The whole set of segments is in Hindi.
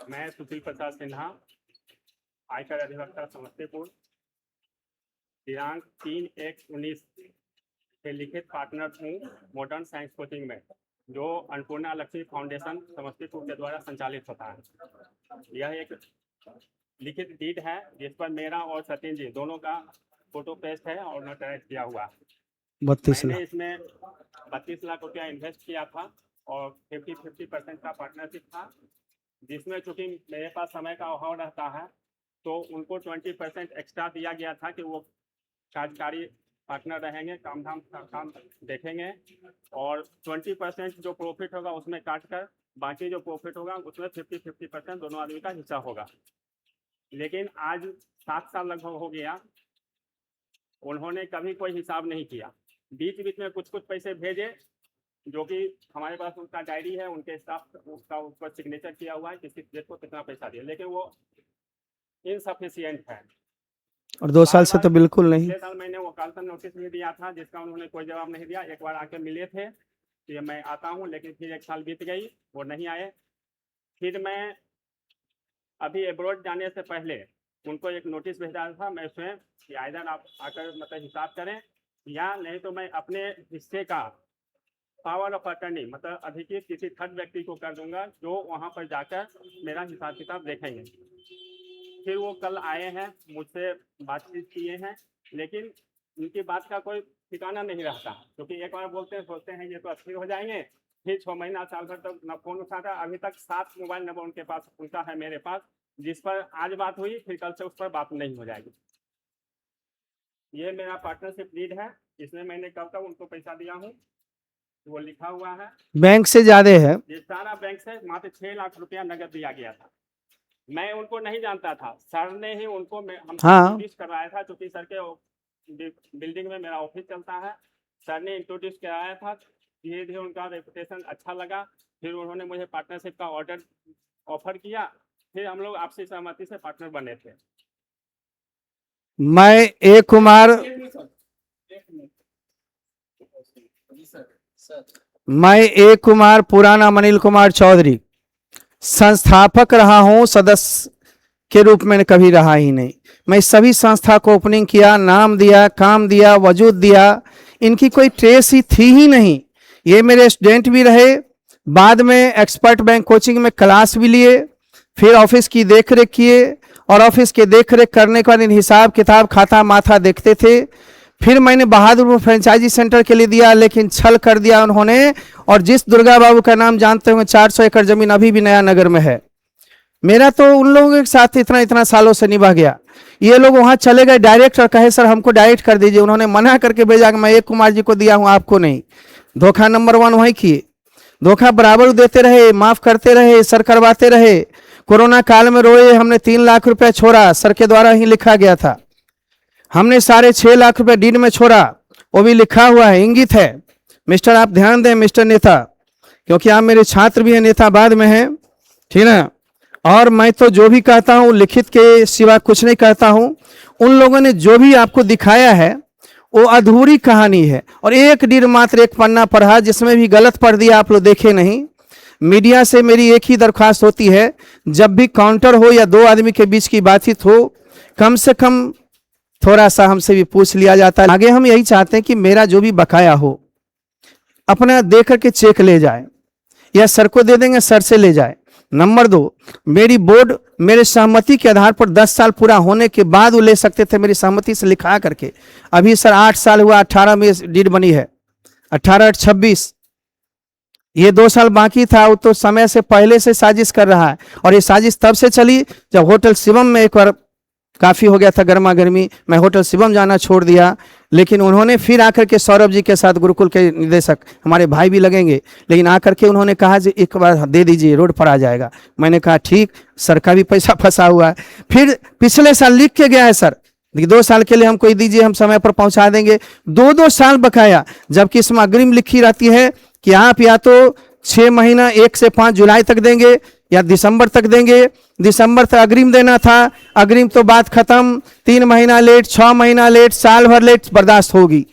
मैं सुशील प्रसाद सिन्हा, आयकर अधिवक्ता समस्तीपुर, दिनांक 3/1/19 से लिखित पार्टनर हूँ मॉडर्न साइंस कोचिंग में, जो अन्नपूर्णा लक्ष्मी फाउंडेशन समस्तीपुर के द्वारा संचालित होता है। यह एक लिखित डीड है जिस पर मेरा और सचिन जी दोनों का फोटो पेस्ट है और नोटराइज किया हुआ है। 32 मैंने लाख इसमें 32 लाख रुपया इन्वेस्ट किया था और 50-50% का पार्टनरशिप था, जिसमें चूंकि मेरे पास समय का अभाव रहता है तो उनको 20% एक्स्ट्रा दिया गया था कि वो कार्यकारी पार्टनर रहेंगे, काम धाम का काम देखेंगे और 20% जो प्रॉफिट होगा उसमें काट कर बाकी जो प्रॉफिट होगा उसमें 50-50% दोनों आदमी का हिस्सा होगा। लेकिन आज 7 साल लगभग हो गया, उन्होंने कभी कोई हिसाब नहीं किया। बीच बीच में कुछ पैसे भेजे, जो कि हमारे पास उनका डायरी है, उनके स्टाफ उसका ऊपर सिग्नेचर किया हुआ है किसी डेट को कितना पैसा दिया, लेकिन वो इनसफिशियंट है। और 2 साल से तो बिल्कुल नहीं। पिछले साल मैंने वकालतन नोटिस भी दिया था जिसका उन्होंने कोई जवाब नहीं दिया। एक बार आके मिले थे कि मैं आता हूँ, लेकिन फिर 1 साल बीत गई, वो नहीं आए। फिर मैं अभी एब्रॉड जाने से पहले उनको एक नोटिस भेजा था मैं स्वयं कि आइदर आप आकर मतलब हिसाब करें या नहीं तो मैं अपने हिस्से का पावर ऑफ अटर्नी मतलब अधिकृत किसी थर्ड व्यक्ति को कर दूंगा, जो वहां पर जाकर मेरा हिसाब किताब देखेंगे। फिर वो कल आए हैं, मुझसे बातचीत किए हैं, लेकिन उनकी बात का कोई ठिकाना नहीं रहता, क्योंकि एक बार बोलते हैं सोचते हैं ये तो अच्छे हो जाएंगे, फिर 6 महीना साल भर तक न फोन उठाता। अभी तक 7 मोबाइल नंबर उनके पास उनका है मेरे पास, जिस पर आज बात हुई फिर कल से उस पर बात नहीं हो जाएगी। ये मेरा पार्टनरशिप डीड है, इसमें मैंने कब तक उनको पैसा दिया हूँ वो लिखा हुआ है। बैंक से ज्यादा है। ये सारा बैंक से मात्र 6 लाख रुपया नगद दिया गया था। मैं उनको नहीं जानता था, सर ने ही उनको इंट्रोड्यूस करवाया था, क्योंकि सर के बिल्डिंग में मेरा ऑफिस चलता है। सर ने इंट्रोड्यूस कराया था, धीरे धीरे उनका रेपुटेशन अच्छा लगा, फिर उन्होंने मुझे पार्टनरशिप का ऑर्डर ऑफर किया, फिर हम लोग आपसी सहमति से पार्टनर बने थे। मैं ए कुमार पुराना अनिल कुमार चौधरी संस्थापक रहा हूं, सदस्य के रूप में कभी रहा ही नहीं। मैं सभी संस्था को ओपनिंग किया, नाम दिया, काम दिया, वजूद दिया, इनकी कोई ट्रेस ही थी ही नहीं। ये मेरे स्टूडेंट भी रहे, बाद में एक्सपर्ट बैंक कोचिंग में क्लास भी लिए, फिर ऑफिस की देखरेख किए और ऑफिस के देखरेख करने के बाद इन हिसाब किताब खाता माथा देखते थे। फिर मैंने बहादुरपुर फ्रेंचाइजी सेंटर के लिए दिया, लेकिन छल कर दिया उन्होंने। और जिस दुर्गा बाबू का नाम जानते होंगे, 400 एकड़ जमीन अभी भी नया नगर में है। मेरा तो उन लोगों के साथ इतना सालों से निभा गया। ये लोग वहां चले गए डायरेक्ट और कहे सर हमको डायरेक्ट कर दीजिए। उन्होंने मना करके भेजा कि मैं एक कुमार जी को दिया हूं, आपको नहीं। धोखा नंबर 1 वही किए, धोखा बराबर देते रहे, माफ करते रहे, सर करवाते रहे। कोरोना काल में रोए, हमने 3 लाख रुपया छोड़ा, सर के द्वारा ही लिखा गया था। हमने 6.5 लाख रुपए डीड में छोड़ा, वो भी लिखा हुआ है, इंगित है। मिस्टर आप ध्यान दें मिस्टर नेता, क्योंकि आप मेरे छात्र भी हैं, नेता बाद में हैं, ठीक है। और मैं तो जो भी कहता हूं लिखित के सिवा कुछ नहीं कहता हूं। उन लोगों ने जो भी आपको दिखाया है वो अधूरी कहानी है, और एक डीड मात्र 1 पन्ना पढ़ा, जिसमें भी गलत पढ़ दिया आप लोग देखे नहीं। मीडिया से मेरी एक ही दरख्वास्त होती है, जब भी काउंटर हो या 2 आदमी के बीच की बातचीत हो, कम से कम थोड़ा सा हमसे भी पूछ लिया जाता है। आगे हम यही चाहते हैं कि मेरा जो भी बकाया हो अपना दे करके चेक ले जाए, या सर को दे देंगे, सर से ले जाए। नंबर 2, मेरी बोर्ड मेरे सहमति के आधार पर 10 साल पूरा होने के बाद वो ले सकते थे, मेरी सहमति से लिखा करके। अभी सर 8 साल हुआ, 18 में डीड बनी है, 18-26, ये 2 साल बाकी था। वो तो समय से पहले से साजिश कर रहा है, और ये साजिश तब से चली जब होटल शिवम में एक बार काफी हो गया था गर्मा गर्मी, मैं होटल शिवम जाना छोड़ दिया। लेकिन उन्होंने फिर आकर के सौरभ जी के साथ, गुरुकुल के निदेशक हमारे भाई भी लगेंगे, लेकिन आकर के उन्होंने कहा जी एक बार दे दीजिए, रोड पर आ जाएगा। मैंने कहा ठीक, सर का भी पैसा फंसा हुआ है। फिर पिछले साल लिख के गया है सर 2 साल के लिए हमको दीजिए, हम समय पर पहुंचा देंगे। 2 साल बकाया, जबकि इसमें अग्रिम लिखी रहती है कि आप या तो 6 महीना 1 से 5 जुलाई तक देंगे या दिसंबर तक देंगे। दिसंबर तक अग्रिम देना था, अग्रिम तो बात खत्म। 3 महीना लेट, 6 महीना लेट, साल भर लेट बर्दाश्त होगी।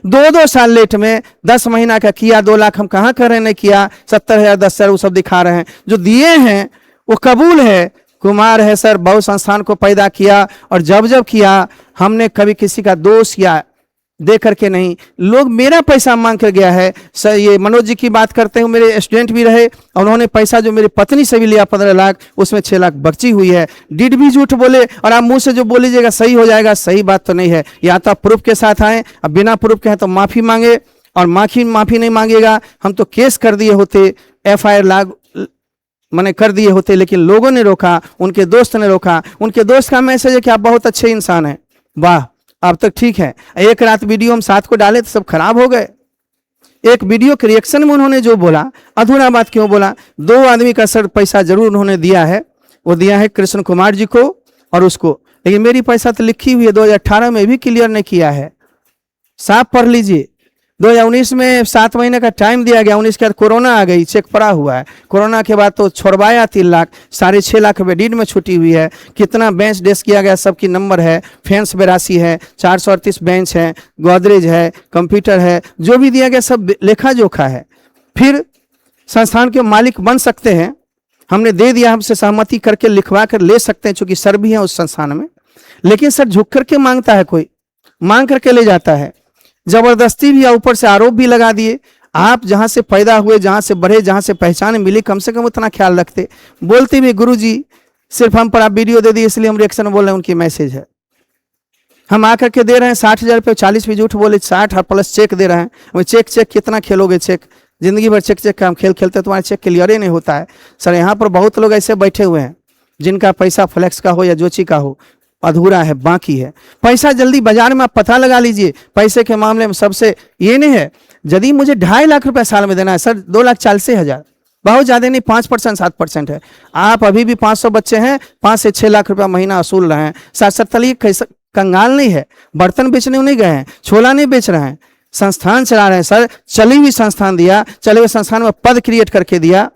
2-2 साल लेट में 10 महीना का किया, 2 लाख हम कहाँ कर रहे हैं, नहीं किया, 70,000 10,000 वो सब दिखा रहे हैं। जो दिए हैं वो कबूल है, कुमार है सर, बहुत संस्थान को पैदा किया, और जब जब किया हमने कभी किसी का दोष या दे करके नहीं, लोग मेरा पैसा मांग कर गया है सर। ये मनोज जी की बात करते हैं, मेरे स्टूडेंट भी रहे, और उन्होंने पैसा जो मेरी पत्नी से भी लिया 15 लाख, उसमें 6 लाख बची हुई है। डिड भी झूठ बोले, और आप मुंह से जो बोल लीजिएगा सही हो जाएगा, सही बात तो नहीं है। या तो आप प्रूफ के साथ आए, अब बिना प्रूफ के हैं तो माफी मांगे, और माफी नहीं मांगेगा, हम तो केस कर दिए होते, FIR मैंने कर दिए होते, लेकिन लोगों ने रोका, उनके दोस्त ने रोका। उनके दोस्त का मैसेज है कि आप बहुत अच्छे इंसान हैं, वाह अब तक ठीक है। एक रात वीडियो हम साथ को डाले तो सब खराब हो गए। एक वीडियो के रिएक्शन में उन्होंने जो बोला, अधूरा बात क्यों बोला। 2 आदमी का सर पैसा जरूर उन्होंने दिया है, वो दिया है कृष्ण कुमार जी को और उसको, लेकिन मेरी पैसा तो लिखी हुई है 2018 में भी क्लियर नहीं किया है, साफ पढ़ लीजिए। 2019 में 7 महीने का टाइम दिया गया, 19 के बाद कोरोना आ गई, चेक पड़ा हुआ है। कोरोना के बाद तो छोड़वाया 3 लाख, 6.5 लाख रुपये डीड में छुट्टी हुई है। कितना बेंच डेस्क किया गया सबकी नंबर है, फैंस 82 है, 438 बेंच है, गोदरेज है, कंप्यूटर है, जो भी दिया गया सब लेखा जोखा है। फिर संस्थान के मालिक बन सकते हैं, हमने दे दिया, हमसे सहमति करके लिखवा कर ले सकते हैं, चूंकि सर भी हैं उस संस्थान में। लेकिन सर झुक करके मांगता है, कोई मांग करके ले जाता है, जबरदस्ती भी, या ऊपर से आरोप भी लगा दिए। आप जहां से पैदा हुए, जहां से बढ़े, जहां से पहचान मिली, कम से कम उतना ख्याल रखते। बोलते भी गुरुजी सिर्फ हम पर आप वीडियो दे दिए इसलिए हम रिएक्शन बोल रहे हैं, उनकी मैसेज है। हम आकर के दे रहे हैं 60,000 रुपये, 40 भी झूठ बोले, 60 प्लस चेक दे रहे हैं। वो चेक कितना खेलोगे, चेक जिंदगी भर चेक का हम खेल खेलते, तुम्हारा चेक क्लियर ही नहीं होता है सर। यहाँ पर बहुत लोग ऐसे बैठे हुए हैं जिनका पैसा फ्लेक्स का हो या जोची का हो, अधूरा है, बाकी है। पैसा जल्दी बाजार में आप पता लगा लीजिए, पैसे के मामले में सबसे ये नहीं है। यदि मुझे 2.5 लाख रुपए साल में देना है सर, 2,40,000, बहुत ज्यादा नहीं, 5% 7% है। आप अभी भी 500 बच्चे हैं, 5 से 6 लाख रुपया महीना वसूल रहे हैं। 70 कैसे कंगाल नहीं है, बर्तन बेचने नहीं गए हैं, छोला नहीं बेच रहे हैं, संस्थान चला रहे हैं सर। चली हुई संस्थान दिया, चले हुए संस्थान में पद क्रिएट करके दिया।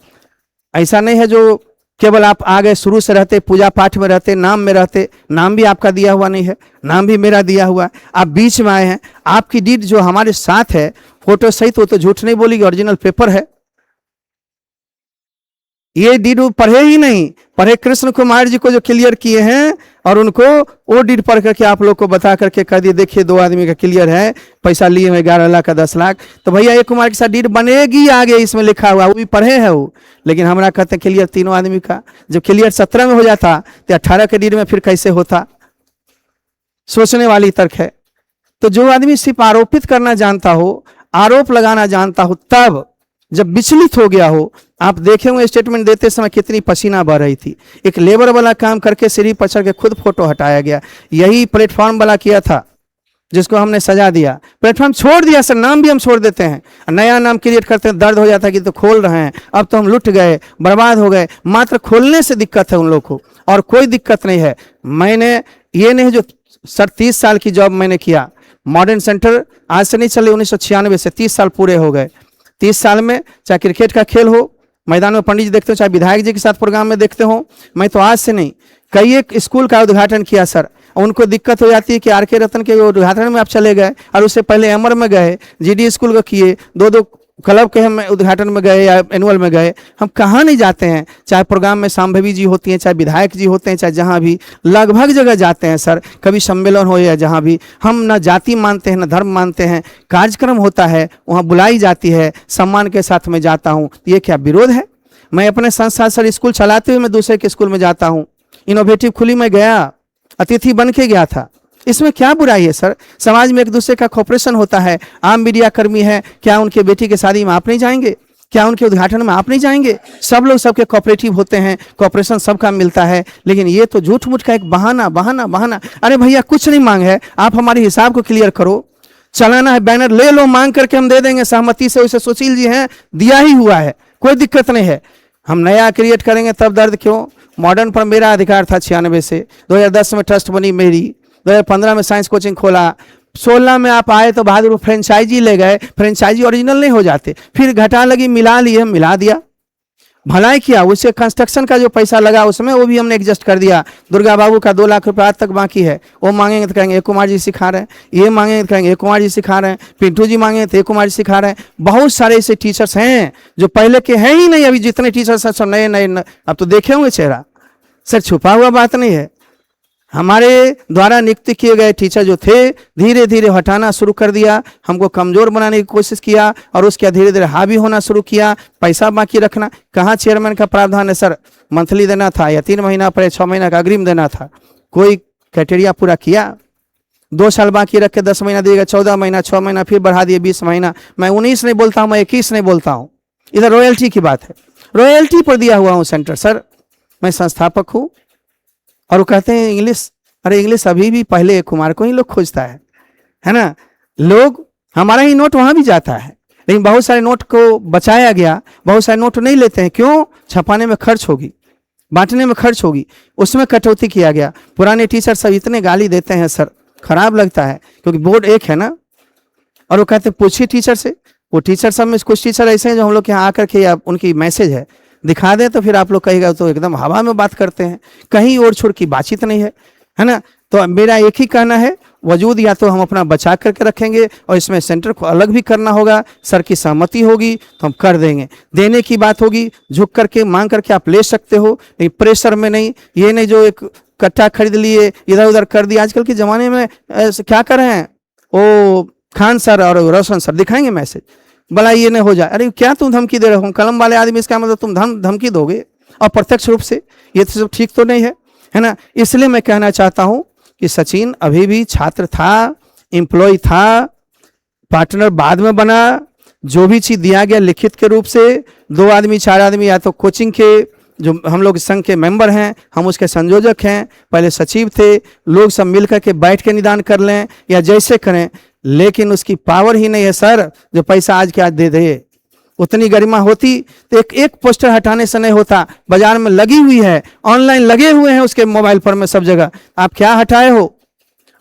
ऐसा नहीं है जो केवल आप आगे शुरू से रहते, पूजा पाठ में रहते, नाम में रहते, नाम भी आपका दिया हुआ नहीं है, नाम भी मेरा दिया हुआ है। आप बीच में आए हैं, आपकी डीड जो हमारे साथ है फोटो सहित, वो तो झूठ नहीं बोलेगी, ओरिजिनल पेपर है। ये डीड पढ़े ही नहीं, पढ़े कृष्ण कुमार जी को जो क्लियर किए हैं, और उनको वो डीड पढ़ करके आप लोग को बता करके कह दिए देखिए 2 आदमी का क्लियर है, पैसा लिए हुए 11 लाख का 10 लाख। तो भैया एक कुमार के साथ डीड बनेगी आगे, इसमें लिखा हुआ, वो भी पढ़े है वो। लेकिन हमारा कहते हैं क्लियर तीनों आदमी का, जब क्लियर 17 में हो जाता तो 18 के डीड में फिर कैसे होता, सोचने वाली तर्क है। तो जो आदमी सिर्फ आरोपित करना जानता हो, आरोप लगाना जानता हो, तब जब विचलित हो गया हो, आप देखे होंगे स्टेटमेंट देते समय कितनी पसीना बह रही थी। एक लेबर वाला काम करके सीढ़ी पर चढ़ के खुद फोटो हटाया गया। यही प्लेटफॉर्म वाला किया था जिसको हमने सजा दिया, प्लेटफॉर्म छोड़ दिया सर, नाम भी हम छोड़ देते हैं, नया नाम क्रिएट करते हैं, दर्द हो जाता है कि तो खोल रहे हैं, अब तो हम लुट गए, बर्बाद हो गए। मात्र खोलने से दिक्कत है उन लोग को, और कोई दिक्कत नहीं है। मैंने ये नहीं, जो सर 30 साल की जॉब मैंने किया, मॉडर्न सेंटर आज से नहीं चले, 1996 से 30 साल पूरे हो गए। 30 साल में चाहे क्रिकेट का खेल हो, मैदान में पंडित जी देखते हो, चाहे विधायक जी के साथ प्रोग्राम में देखते हो, मैं तो आज से नहीं, कई एक स्कूल का उद्घाटन किया सर। उनको दिक्कत हो जाती है कि आर के रतन के उद्घाटन में आप चले गए, और उससे पहले अमर में गए, GD स्कूल का किए, 2 क्लब के हम उद्घाटन में गए या एनुअल में गए। हम कहाँ नहीं जाते हैं, चाहे प्रोग्राम में सांभवी जी होती हैं, चाहे विधायक जी होते हैं, चाहे जहाँ भी, लगभग जगह जाते हैं सर। कभी सम्मेलन हो या जहाँ भी, हम ना जाति मानते हैं ना धर्म मानते हैं, कार्यक्रम होता है वहाँ बुलाई जाती है, सम्मान के साथ में जाता हूँ। ये क्या विरोध है? मैं अपने संस्था सर स्कूल चलाते हुए मैं दूसरे के स्कूल में जाता हूँ। इनोवेटिव खुली में गया, अतिथि बन के गया था, इसमें क्या बुराई है सर? समाज में एक दूसरे का कोऑपरेशन होता है। आम मीडिया कर्मी है, क्या उनके बेटी के शादी में आप नहीं जाएंगे? क्या उनके उद्घाटन में आप नहीं जाएंगे? सब लोग सबके कोऑपरेटिव होते हैं, कोऑपरेशन सबका मिलता है। लेकिन ये तो झूठ मूठ का एक बहाना बहाना बहाना। अरे भैया कुछ नहीं मांग है, आप हमारे हिसाब को क्लियर करो। चलाना है बैनर ले लो, मांग करके हम दे देंगे सहमति से। वैसे सुशील जी हैं, दिया ही हुआ है, कोई दिक्कत नहीं है। हम नया क्रिएट करेंगे तब दर्द क्यों? मॉडर्न पर मेरा अधिकार था 96 से, 2010 में ट्रस्ट बनी मेरी, 2015 में साइंस कोचिंग खोला, 16 में आप आए तो बहादुर फ्रेंचाइजी ले गए। फ्रेंचाइजी ओरिजिनल नहीं हो जाते, फिर घटा लगी, मिला लिए, मिला दिया। भलाई किया, उसे कंस्ट्रक्शन का जो पैसा लगा उसमें वो भी हमने एडजस्ट कर दिया। दुर्गा बाबू का 2 लाख रुपए आज तक बाकी है, वो मांगेंगे तो कहेंगे ए कुमार जी सिखा रहे हैं, ये मांगेंगे तो कहेंगे ए कुमार जी सिखा रहे हैं, पिंटू जी मांगे तो ए कुमार जी सिखा रहे हैं। बहुत सारे ऐसे टीचर्स हैं जो पहले के हैं ही नहीं, अभी जितने टीचर्स हैं सब नए नए, अब तो देखे होंगे चेहरा, सर छुपा हुआ बात नहीं है। हमारे द्वारा नियुक्त किए गए टीचर जो थे धीरे धीरे हटाना शुरू कर दिया, हमको कमजोर बनाने की कोशिश किया और उसके धीरे धीरे हावी होना शुरू किया। पैसा बाकी रखना, कहाँ चेयरमैन का प्रावधान है सर, मंथली देना था या 3 महीना पर 6 महीना का अग्रिम देना था, कोई क्राइटेरिया पूरा किया? 2 साल बाकी रख के 10 महीना दिएगा, 14 महीना, 6 महीना, फिर बढ़ा दिए 20 महीना। मैं 19 नहीं बोलता हूँ, मैं 21 नहीं बोलता हूँ, इधर रॉयल्टी की बात है, रॉयल्टी पर दिया हुआ हूँ सेंटर सर, मैं संस्थापक हूँ। और वो कहते हैं इंग्लिश, अरे इंग्लिश अभी भी पहले कुमार को ही लोग खोजता है ना। लोग, हमारा ही नोट वहां भी जाता है, लेकिन बहुत सारे नोट को बचाया गया, बहुत सारे नोट नहीं लेते हैं, क्यों? छपाने में खर्च होगी, बांटने में खर्च होगी, उसमें कटौती किया गया। पुराने टीचर सब इतने गाली देते हैं सर, खराब लगता है, क्योंकि बोर्ड एक है ना। और वो कहते पूछिए टीचर से, वो टीचर सब में कुछ टीचर ऐसे हैं जो हम लोग के यहाँ आकर के या उनकी मैसेज है दिखा दें तो फिर आप लोग कहेगा तो एकदम हवा में बात करते हैं, कहीं ओर छोड़ की बातचीत नहीं है ना। तो मेरा एक ही कहना है, वजूद या तो हम अपना बचा करके रखेंगे और इसमें सेंटर को अलग भी करना होगा, सर की सहमति होगी तो हम कर देंगे। देने की बात होगी, झुक करके मांग करके आप ले सकते हो, लेकिन प्रेशर में नहीं। ये नहीं जो एक कट्टा खरीद लिए इधर उधर कर दिया। आजकल के ज़माने में क्या कर रहे हैं, वो खान सर और रोशन सर दिखाएंगे मैसेज, भला ये नहीं हो जाए, अरे क्या तुम धमकी दे रहे हो? कलम वाले आदमी, इसका मतलब तुम धमकी दोगे और प्रत्यक्ष रूप से, ये तो सब ठीक तो नहीं है ना। इसलिए मैं कहना चाहता हूं कि सचिन अभी भी छात्र था, एम्प्लॉय था, पार्टनर बाद में बना। जो भी चीज दिया गया लिखित के रूप से, 2 आदमी 4 आदमी या तो कोचिंग के जो हम लोग संघ के मेंबर हैं, हम उसके संयोजक हैं, पहले सचिव थे, लोग सब मिलकर के बैठ के निदान कर लें या जैसे करें, लेकिन उसकी पावर ही नहीं है सर जो पैसा आज के आज दे दे। उतनी गरिमा होती तो एक पोस्टर हटाने से नहीं होता, बाजार में लगी हुई है, ऑनलाइन लगे हुए हैं उसके मोबाइल पर में सब जगह, आप क्या हटाए हो?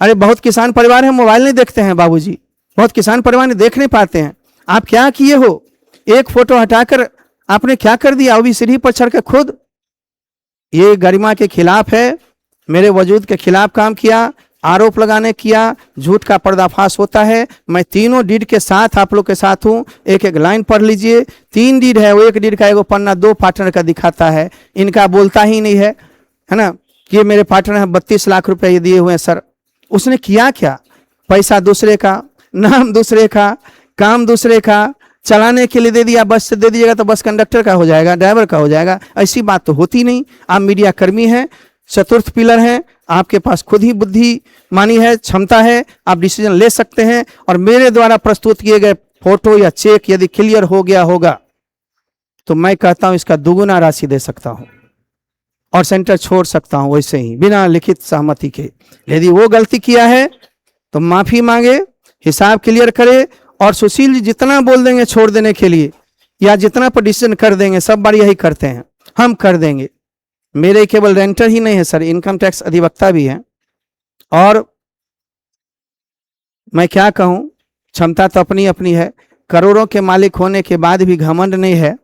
अरे बहुत किसान परिवार है, मोबाइल नहीं देखते हैं बाबूजी, बहुत किसान परिवार नहीं देख नहीं पाते हैं, आप क्या किए हो? एक फोटो हटाकर आपने क्या कर दिया, वो भी सीढ़ी पर चढ़ के खुद। ये गरिमा के खिलाफ है, मेरे वजूद के खिलाफ काम किया, आरोप लगाने किया, झूठ का पर्दाफाश होता है। मैं तीनों डीड के साथ आप लोग के साथ हूं, एक एक लाइन पढ़ लीजिए। 3 डीड है, वो 1 डीड का एगो पन्ना 2 पार्टनर का दिखाता है, इनका बोलता ही नहीं है ना। कि मेरे पार्टनर हैं 32 लाख रुपए ये दिए हुए हैं सर, उसने किया क्या? पैसा दूसरे का, नाम दूसरे का, काम दूसरे का, चलाने के लिए दे दिया, बस से दे दीजिएगा तो बस कंडक्टर का हो जाएगा, ड्राइवर का हो जाएगा, ऐसी बात तो होती नहीं। आप मीडिया कर्मी हैं, चतुर्थ पिलर हैं, आपके पास खुद ही बुद्धि मानी है, क्षमता है, आप डिसीजन ले सकते हैं। और मेरे द्वारा प्रस्तुत किए गए फोटो या चेक यदि क्लियर हो गया होगा तो मैं कहता हूं इसका दुगुना राशि दे सकता हूं और सेंटर छोड़ सकता हूं वैसे ही बिना लिखित सहमति के। यदि वो गलती किया है तो माफी मांगे, हिसाब क्लियर करे। और सुशील जी जितना बोल देंगे छोड़ देने के लिए या जितना पर डिसीजन कर देंगे, सब बार यही करते हैं, हम कर देंगे। मेरे केवल रेंटर ही नहीं है सर, इनकम टैक्स अधिवक्ता भी हैं। और मैं क्या कहूं, क्षमता तो अपनी अपनी है, करोड़ों के मालिक होने के बाद भी घमंड नहीं है।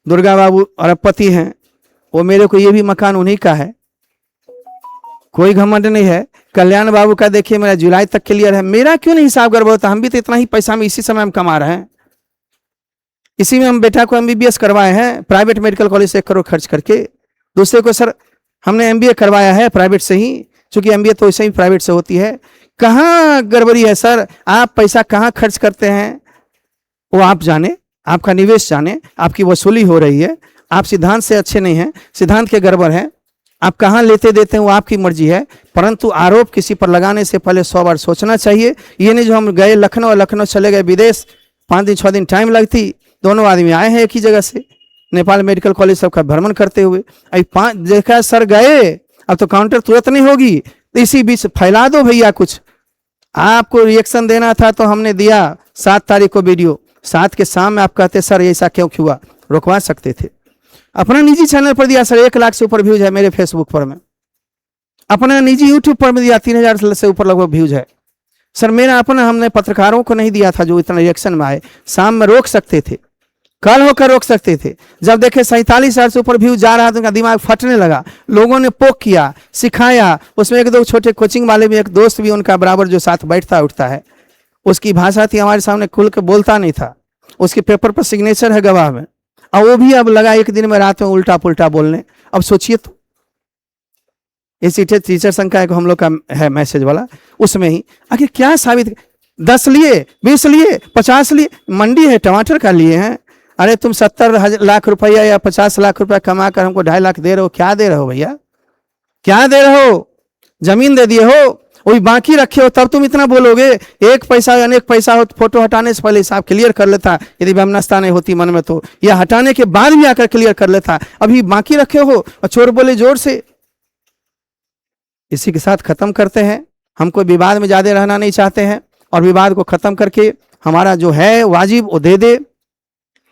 दुर्गा बाबू अरबपति हैं, वो मेरे को ये भी मकान उन्हीं का है, कोई घमंड नहीं है। कल्याण बाबू का देखिए मेरा जुलाई तक क्लियर है, मेरा क्यों नहीं हिसाब गड़बड़ होता? हम भी तो इतना ही पैसा में इसी समय हम कमा रहे हैं, इसी में हम बेटा को MBBS करवाए हैं प्राइवेट मेडिकल कॉलेज से 1 करोड़ खर्च करके। दूसरे को सर हमने MBA करवाया है प्राइवेट से ही, क्योंकि MBA तो वैसे ही प्राइवेट से होती है। कहाँ गड़बड़ी है सर? आप पैसा कहाँ खर्च करते हैं वो आप जाने, आपका निवेश जाने, आपकी वसूली हो रही है। आप सिद्धांत से अच्छे नहीं हैं, सिद्धांत के गड़बड़ है, आप कहाँ लेते देते हैं वो आपकी मर्जी है। परंतु आरोप किसी पर लगाने से पहले 100 बार सोचना चाहिए। ये नहीं जो हम गए लखनऊ और लखनऊ चले गए विदेश, 5 दिन 6 दिन टाइम लगती, दोनों आदमी आए हैं एक ही जगह से, नेपाल मेडिकल कॉलेज सबका भ्रमण करते हुए। अभी 5 देखा सर गए, अब तो काउंटर तुरंत नहीं होगी, तो इसी बीच फैला दो भैया कुछ। आपको रिएक्शन देना था तो हमने दिया 7 तारीख को वीडियो, 7 के शाम में आप कहते सर ऐसा क्यों हुआ, रुकवा सकते थे। अपना निजी चैनल पर दिया सर, 1 लाख से ऊपर व्यूज है मेरे फेसबुक पर में। अपना निजी यूट्यूब पर में दिया 3000 से ऊपर लगभग व्यूज है सर मेरा अपना। हमने पत्रकारों को नहीं दिया था जो इतना रिएक्शन में आए, शाम में रोक सकते थे, कल होकर रोक सकते थे। जब देखे 47,000 से ऊपर व्यू जा रहा तो उनका दिमाग फटने लगा। लोगों ने पोक किया, सिखाया, उसमें एक दो छोटे कोचिंग वाले भी, एक दोस्त भी उनका बराबर जो साथ बैठता उठता है, उसकी भाषा थी हमारे सामने, खुल के बोलता नहीं था, उसके पेपर पर सिग्नेचर है गवाह में, और वो भी अब लगा एक दिन में रात में उल्टा पुल्टा बोलने। अब सोचिए तो, इसी टीचर संघ का एक हम लोग का है मैसेज वाला, उसमें ही आखिर क्या साबित, 10 लिए, 20 लिए, 50 लिए, मंडी है टमाटर का लिए हैं। अरे तुम 70 लाख रुपया या 50 लाख रुपया कमा कर हमको 2.5 लाख दे रहे हो, क्या दे रहे हो भैया, क्या दे रहे हो? जमीन दे दिए हो, वही बाकी रखे हो, तब तुम इतना बोलोगे। एक पैसा या अनेक पैसा हो, फोटो हटाने से पहले हिसाब क्लियर कर लेता, यदि वैमनस्यता नहीं होती मन में तो, या हटाने के बाद भी आकर क्लियर कर लेता। अभी बाकी रखे हो और चोर बोले जोर से। इसी के साथ खत्म करते हैं। हम कोई विवाद में ज्यादा रहना नहीं चाहते हैं, और विवाद को खत्म करके हमारा जो है वाजिब वो दे दे,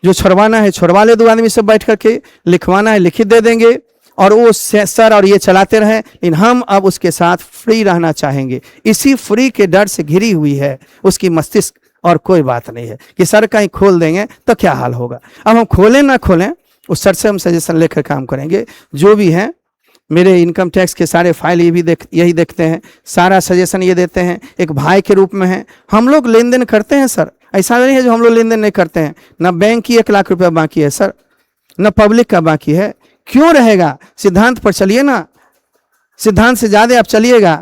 जो छुड़वाना है छुड़वा ले, 2 आदमी से बैठ करके, लिखवाना है लिखित दे देंगे, और वो सर और ये चलाते रहे। लेकिन हम अब उसके साथ फ्री रहना चाहेंगे। इसी फ्री के डर से घिरी हुई है उसकी मस्तिष्क, और कोई बात नहीं है कि सर कहीं खोल देंगे तो क्या हाल होगा। अब हम खोलें ना खोलें, उस सर से हम सजेशन लेकर काम करेंगे। जो भी है मेरे इनकम टैक्स के सारे फाइल यही देखते हैं, सारा सजेशन ये देते हैं, एक भाई के रूप में है। हम लोग लेन देन करते हैं सर, ऐसा नहीं है जो हम लोग लेन देन नहीं करते हैं। न बैंक की 1 लाख रुपया बाकी है सर, न पब्लिक का बाकी है। क्यों रहेगा? सिद्धांत पर चलिए ना, सिद्धांत से ज्यादा आप चलिएगा।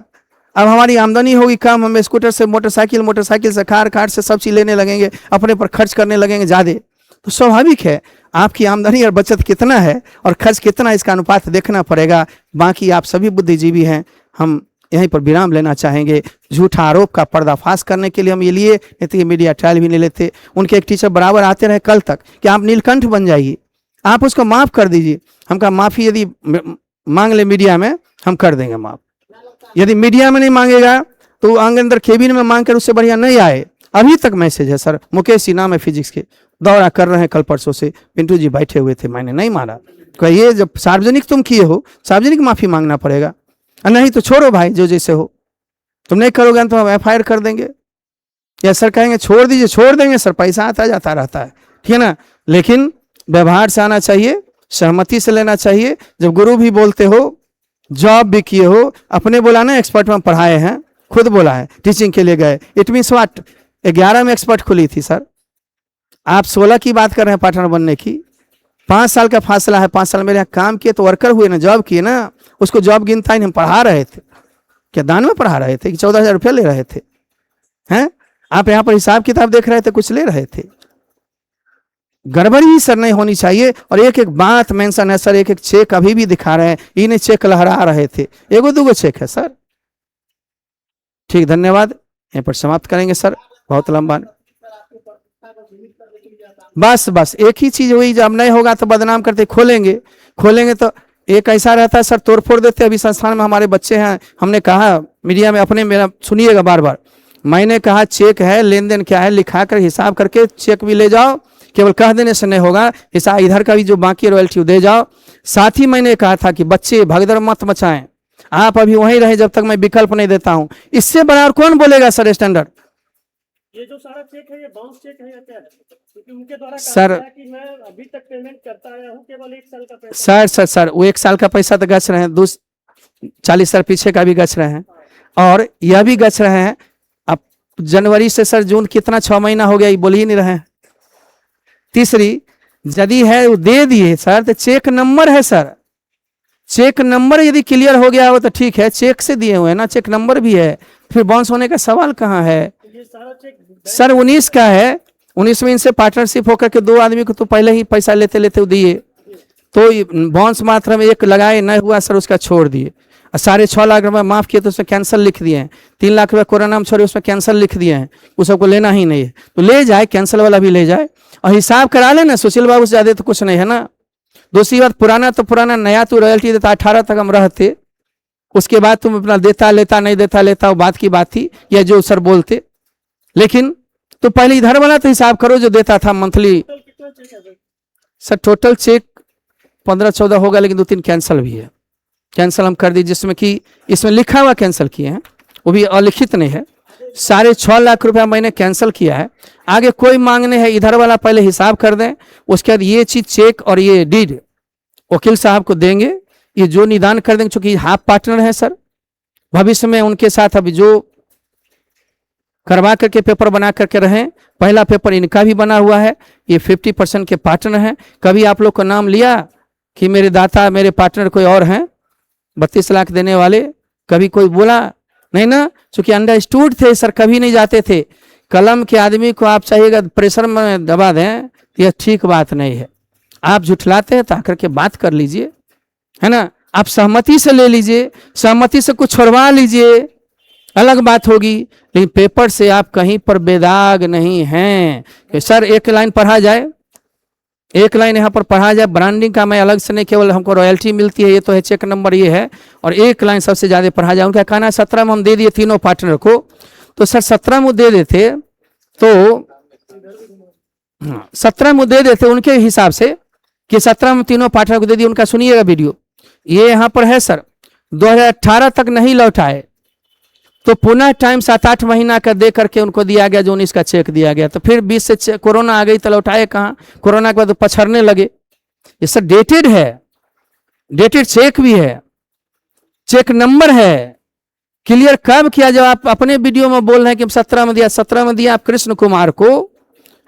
अब हमारी आमदनी होगी कम, हम स्कूटर से मोटरसाइकिल से कार से सब चीज लेने लगेंगे, अपने पर खर्च करने लगेंगे ज्यादा, तो स्वाभाविक है आपकी आमदनी और बचत कितना है और खर्च कितना, इसका अनुपात देखना पड़ेगा। बाकी आप सभी बुद्धिजीवी हैं, हम यहीं पर विराम लेना चाहेंगे। झूठा आरोप का पर्दाफाश करने के लिए हम ये लिए, नहीं तो ये मीडिया ट्रायल भी नहीं लेते। उनके एक टीचर बराबर आते रहे कल तक कि आप नीलकंठ बन जाइए, आप उसको माफ कर दीजिए। हमका माफी यदि मांग ले मीडिया में, हम कर देंगे माफ। यदि मीडिया में नहीं मांगेगा तो अंदर केबिन में मांग कर उससे बढ़िया नहीं आए। अभी तक मैसेज है सर, मुकेश सिन्हा में फिजिक्स के दौरा कर रहे हैं, कल परसों से पिंटू जी बैठे हुए थे, मैंने नहीं मारा। कहिए जब सार्वजनिक तुम किए हो, सार्वजनिक माफी मांगना पड़ेगा, नहीं तो छोड़ो भाई, जो जैसे हो। तुम नहीं करोगे तो हम FIR कर देंगे, या सर कहेंगे छोड़ दीजिए, छोड़ देंगे सर, पैसा आता जाता रहता है, ठीक है ना। लेकिन व्यवहार से आना चाहिए, सहमति से लेना चाहिए। जब गुरु भी बोलते हो, जॉब भी किए हो, अपने बोला ना एक्सपर्ट में पढ़ाए हैं, खुद बोला है टीचिंग के लिए गए, इट मीन्स व्हाट, 11 में एक्सपर्ट खुली थी सर, आप 16 की बात कर रहे हैं पार्टनर बनने की। 5 साल का फासला है, 5 साल मेरे यहाँ काम किए तो वर्कर हुए ना, जॉब किए ना, उसको जॉब गिनता ही नहीं। हम पढ़ा रहे थे क्या, दान में पढ़ा रहे थे कि 14,000 रुपया ले रहे थे? हैं आप यहाँ पर हिसाब किताब देख रहे थे, कुछ ले रहे थे? गड़बड़ी ही सर नहीं होनी चाहिए। और एक एक बात मेंशन है सर, एक एक चेक अभी भी दिखा रहे हैं, इन्हें चेक लहरा रहे थे, 1-2 चेक है सर। ठीक, धन्यवाद, यहीं पर समाप्त करेंगे सर, बहुत लंबा। बस एक ही चीज हुई, जब नहीं होगा तो बदनाम करते, खोलेंगे तो एक ऐसा रहता है सर, तोड़फोड़ देते। अभी संस्थान में हमारे बच्चे हैं, हमने कहा मीडिया में अपने, मेरा सुनिएगा बार बार, मैंने कहा चेक है, लेन देन क्या है लिखा कर हिसाब करके चेक भी ले जाओ, केवल कह देने से नहीं होगा, हिसाब इधर का भी जो बाकी रॉयल्टी दे जाओ। साथ ही मैंने कहा था कि बच्चे भगदड़ मत मचाएं, आप अभी वहीं रहे जब तक मैं विकल्प नहीं देता हूं। इससे बड़ा और कौन बोलेगा सर स्टैंडर्ड? ये जो सारा चेक है, ये बाउंस चेक है या क्या है? क्योंकि उनके द्वारा सर, कहा गया कि मैं अभी तक पेमेंट करता आया हूं, केवल 1 साल का पैसा। सर वो 1 साल का पैसा तो गच रहे हैं, 40 साल पीछे का भी गच रहे हैं, और यह भी गच रहे हैं। अब जनवरी से सर जून कितना 6 महीना हो गया, ये बोल ही नहीं रहे हैं। तीसरी यदि है वो दे दिए सर, तो चेक नंबर है सर, चेक नंबर यदि क्लियर हो गया हो तो ठीक है, चेक से दिए हुए हैं ना, चेक नंबर भी है, फिर बाउंस होने का सवाल कहाँ है? ये सारा चेक सर 19 का है, 19 में इनसे पार्टनरशिप होकर के 2 आदमी को तो पहले ही पैसा लेते दिए, तो बाउंस मात्रा में 1 लगाए, नहीं हुआ सर उसका छोड़ दिए। 6.5 लाख रुपए माफ किए तो उसमें कैंसिल लिख दिए हैं। 3 लाख रुपए कोरोना में छोड़े, उसमें कैंसिल लिख दिए हैं, उस सबको लेना ही नहीं है तो ले जाए, कैंसिल वाला भी ले जाए और हिसाब करा लेना। सुशील बाबू से ज्यादा तो कुछ नहीं है ना। दूसरी बात, पुराना तो पुराना, नया तो रॉयल्टी देता। 18 तक हम रहते, उसके बाद तुम अपना देता लेता नहीं देता लेता, वो बात की बात थी, या जो सर बोलते। लेकिन तो पहले इधर वाला तो हिसाब करो जो देता था मंथली। कितना चेक है सर टोटल चेक 15-14 होगा, लेकिन 2-3 कैंसिल भी है। कैंसिल हम कर दी, जिसमें कि इसमें लिखा हुआ कैंसिल किए हैं, वो भी अलिखित नहीं है। 6.5 लाख रुपया मैंने कैंसिल किया है। आगे कोई मांगने है इधर वाला पहले हिसाब कर दें, उसके बाद ये चीज चेक और ये डीड वकील साहब को देंगे, ये जो निदान कर देंगे, चूंकि हाफ पार्टनर है सर, भविष्य में उनके साथ अभी जो करवा करके पेपर बना करके रहें, पहला पेपर इनका भी बना हुआ है, ये 50% के पार्टनर हैं। कभी आप लोग का नाम लिया कि मेरे दाता मेरे पार्टनर कोई और हैं 32 लाख देने वाले, कभी कोई बोला नहीं ना, चूंकि अंडरस्टूड थे सर, कभी नहीं जाते थे। कलम के आदमी को आप चाहिएगा प्रेशर में दबा दें, यह ठीक बात नहीं है। आप झुठलाते हैं तो आकर के बात कर लीजिए, है ना, आप सहमति से ले लीजिए, सहमति से कुछ छोड़वा लीजिए, अलग बात होगी। लेकिन पेपर से आप कहीं पर बेदाग नहीं हैं कि सर एक लाइन पढ़ा जाए, एक लाइन यहाँ पर पढ़ा जाए, ब्रांडिंग का मैं अलग से नहीं, केवल हमको रॉयल्टी मिलती है, ये तो है, चेक नंबर ये है, और एक लाइन सबसे ज्यादा पढ़ा जाए। उनका कहना है 17 में हम दे दिए तीनों पार्टनर को, तो सर 17 में दे देते तो 17 में दे देते उनके हिसाब से कि 17 में तीनों पार्टनर को दे दिए। उनका सुनिएगा वीडियो, ये यहाँ पर है सर, 2018 तक नहीं लौटाए तो पुनः टाइम 7-8 महीना का दे करके उनको दिया गया, जो 19 का चेक दिया गया, तो फिर 20 से कोरोना आ गई तो लौटाए कहाँ, कोरोना के बाद तो पछड़ने लगे। ये सब डेटेड है, डेटेड चेक भी है, चेक नंबर है, क्लियर कब किया। जब आप अपने वीडियो में बोल रहे हैं कि 17 में दिया, 17 में दिया आप कृष्ण कुमार को,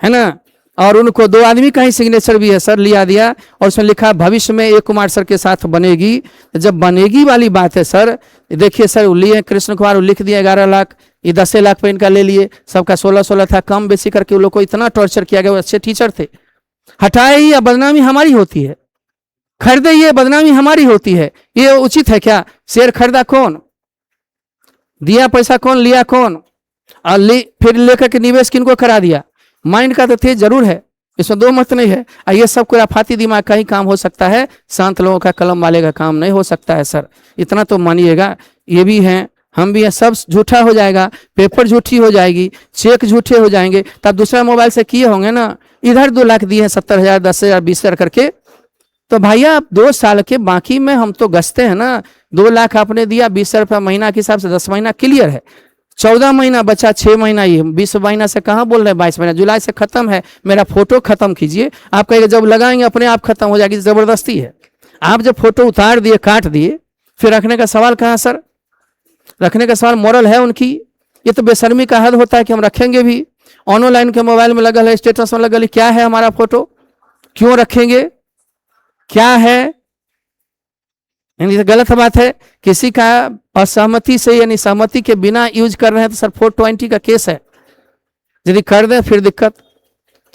है ना, और उनको 2 आदमी का ही सिग्नेचर भी है सर, लिया दिया, और उसमें लिखा भविष्य में ए कुमार सर के साथ बनेगी। जब बनेगी वाली बात है सर, देखिए सर वो लिए कृष्ण कुमार, वो लिख दिया 11 लाख, ये 10 लाख पे इनका ले लिए, सबका 16-16 था, कम बेसी करके उन लोग को इतना टॉर्चर किया गया। वो अच्छे टीचर थे, हटाए ही या बदनामी हमारी होती है, खरीदे ये बदनामी हमारी होती है, ये उचित है क्या? शेयर खरीदा कौन, दिया पैसा कौन, लिया कौन, और फिर लेकर के निवेश किनको करा दिया? माइंड का तो तेज जरूर है, इसमें 2 मत नहीं है। ये सब कोई आफाती दिमाग का ही काम हो सकता है, शांत लोगों का, कलम वाले का काम नहीं हो सकता है सर, इतना तो मानिएगा। ये भी हैं, हम भी हैं, सब झूठा हो जाएगा, पेपर झूठी हो जाएगी, चेक झूठे हो जाएंगे, तब दूसरा मोबाइल से किए होंगे ना, इधर 2 लाख दिए हैं, 70,000, 10,000, 20,000 करके, तो भैया आप 2 साल के बाकी में हम तो गसते हैं ना। 2 लाख आपने दिया, 20 रुपया महीना के हिसाब से 10 महीना क्लियर है, 14 महीना बचा, 6 महीना, ये 20 महीना से कहाँ बोल रहे हैं, 22 महीना, जुलाई से खत्म है। मेरा फोटो खत्म कीजिए, आप कहेंगे जब लगाएंगे अपने आप खत्म हो जाएगी, जबरदस्ती है। आप जब फोटो उतार दिए, काट दिए, फिर रखने का सवाल कहाँ सर, रखने का सवाल मोरल है उनकी? ये तो बेशर्मी का हद होता है कि हम रखेंगे भी, ऑनलाइन के मोबाइल में लगल है, स्टेटस में लगल है, क्या है हमारा फोटो, क्यों रखेंगे, क्या है? यानी गलत बात है, किसी का असहमति से यानी सहमति के बिना यूज कर रहे हैं तो सर 420 का केस है। यदि कर दें फिर दिक्कत,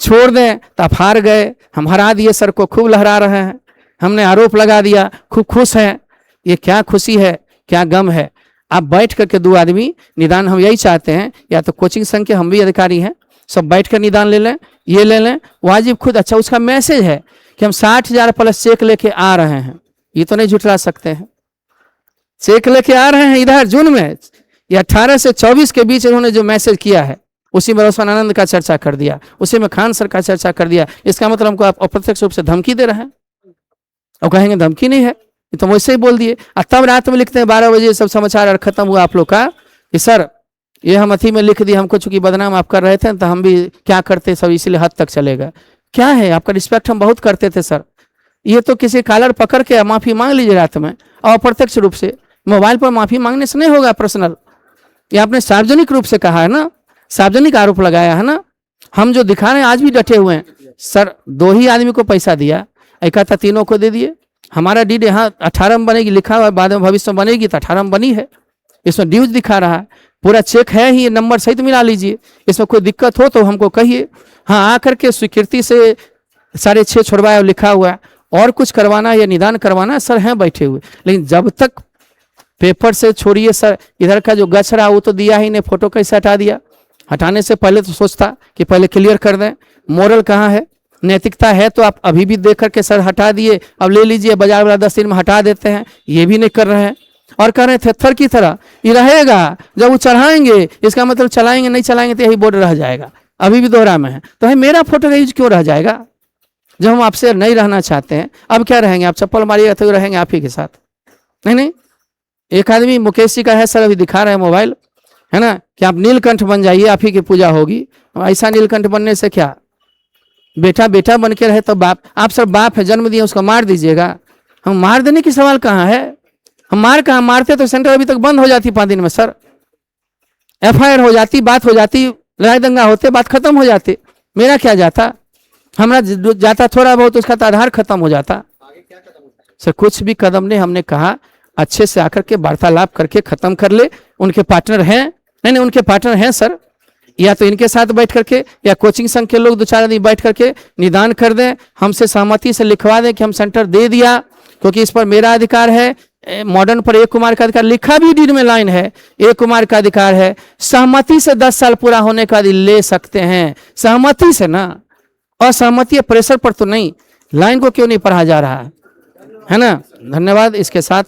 छोड़ दें तो आप हार गए, हम हरा दिए सर को, खूब लहरा रहे हैं, हमने आरोप लगा दिया, खूब खुश हैं। ये क्या खुशी है, क्या गम है? आप बैठ करके 2 आदमी निदान, हम यही चाहते हैं, या तो कोचिंग संघ के हम भी अधिकारी हैं, सब बैठ कर निदान ले लें, ये ले लें वाजिब खुद। अच्छा, उसका मैसेज है कि हम 60,000 प्लस चेक लेके आ रहे हैं, ये तो नहीं झुठला सकते हैं, चेक लेके आ रहे हैं इधर जून में, या 18 से 24 के बीच इन्होंने जो मैसेज किया है, उसी में रोशन आनंद का चर्चा कर दिया, उसी में खान सर का चर्चा कर दिया। इसका मतलब हमको आप अप्रत्यक्ष रूप से धमकी दे रहे हैं, और कहेंगे धमकी नहीं है, ये तो वैसे ही बोल दिए। और तब रात में लिखते हैं 12 बजे सब समाचार और खत्म हुआ आप लोग का कि सर ये हम अथी में लिख दिए, हमको चूंकि बदनाम आप कर रहे थे तो हम भी क्या करते सब, इसीलिए हद तक चलेगा। क्या है, आपका रिस्पेक्ट हम बहुत करते थे सर, ये तो किसी कॉलर पकड़ के माफी मांग लीजिए रात में, और अप्रत्यक्ष रूप से मोबाइल पर माफी मांगने से नहीं होगा पर्सनल, ये आपने सार्वजनिक रूप से कहा है ना, सार्वजनिक आरोप लगाया है ना। हम जो दिखा रहे हैं आज भी डटे हुए हैं सर, 2 ही आदमी को पैसा दिया, एक था, तीनों को दे दिए। हमारा डीड यहाँ 18 में बनेगी लिखा हुआ है, बाद में भविष्य में बनेगी तो 18 में बनी है, इसमें ड्यूज दिखा रहा है, पूरा चेक है ही, नंबर सहित मिला लीजिए। इसमें कोई दिक्कत हो तो हमको कहिए, हाँ आकर के स्वीकृति से 6.5 छोड़वाया लिखा हुआ है, और कुछ करवाना या निदान करवाना सर हैं बैठे हुए। लेकिन जब तक पेपर से छोड़िए सर, इधर का जो गच रहा वो तो दिया ही नहीं, फोटो कैसे हटा दिया? हटाने से पहले तो सोचता कि पहले क्लियर कर दें, मोरल कहाँ है, नैतिकता है तो आप अभी भी देख करके सर हटा दिए, अब ले लीजिए बाजार वाला 10 दिन में हटा देते हैं, ये भी नहीं कर रहे हैं। और कह रहे थे थर की तरह ये रहेगा, जब वो चढ़ाएंगे इसका मतलब चलाएंगे, नहीं चलाएंगे तो यही बोर्ड रह जाएगा, अभी भी दोहरा में है। तो है मेरा फोटो का यूज क्यों रह जाएगा जब हम आपसे नहीं रहना चाहते हैं? अब क्या रहेंगे, आप चप्पल मारिएगा तो रहेंगे आप ही के साथ? नहीं, एक आदमी मुकेश जी का है सर, अभी दिखा रहे हैं मोबाइल, है ना, कि आप नीलकंठ बन जाइए, आप ही की पूजा होगी। ऐसा नीलकंठ बनने से क्या, बेटा बेटा बन के रहे तो बाप, आप सब बाप है, जन्म दिए, उसको मार दीजिएगा। हम मार देने की सवाल कहाँ है, हम मार कहाँ, मारते तो सेंटर अभी तक बंद हो जाती 5 दिन में सर, FIR हो जाती, बात हो जाती, लड़ाई दंगा होते, बात खत्म हो जाती, मेरा क्या जाता, हमारा जाता थोड़ा बहुत, उसका तो आधार खत्म हो जाता। सर कुछ भी कदम नहीं, हमने कहा अच्छे से आकर के वार्तालाप करके खत्म कर ले। उनके पार्टनर हैं, नहीं उनके पार्टनर हैं सर, या तो इनके साथ बैठ करके या कोचिंग संघ के लोग 2-4 आदमी बैठ करके निदान कर दें, हमसे सहमति से लिखवा दें कि हम सेंटर दे दिया, क्योंकि इस पर मेरा अधिकार है। मॉडर्न पर ए कुमार का अधिकार, लिखा भी डीड में लाइन है, ए कुमार का अधिकार है। सहमति से 10 साल पूरा होने का ले सकते हैं, सहमति से ना, असहमति प्रेशर पर तो नहीं। लाइन को क्यों नहीं पढ़ा जा रहा है ना। धन्यवाद। इसके साथ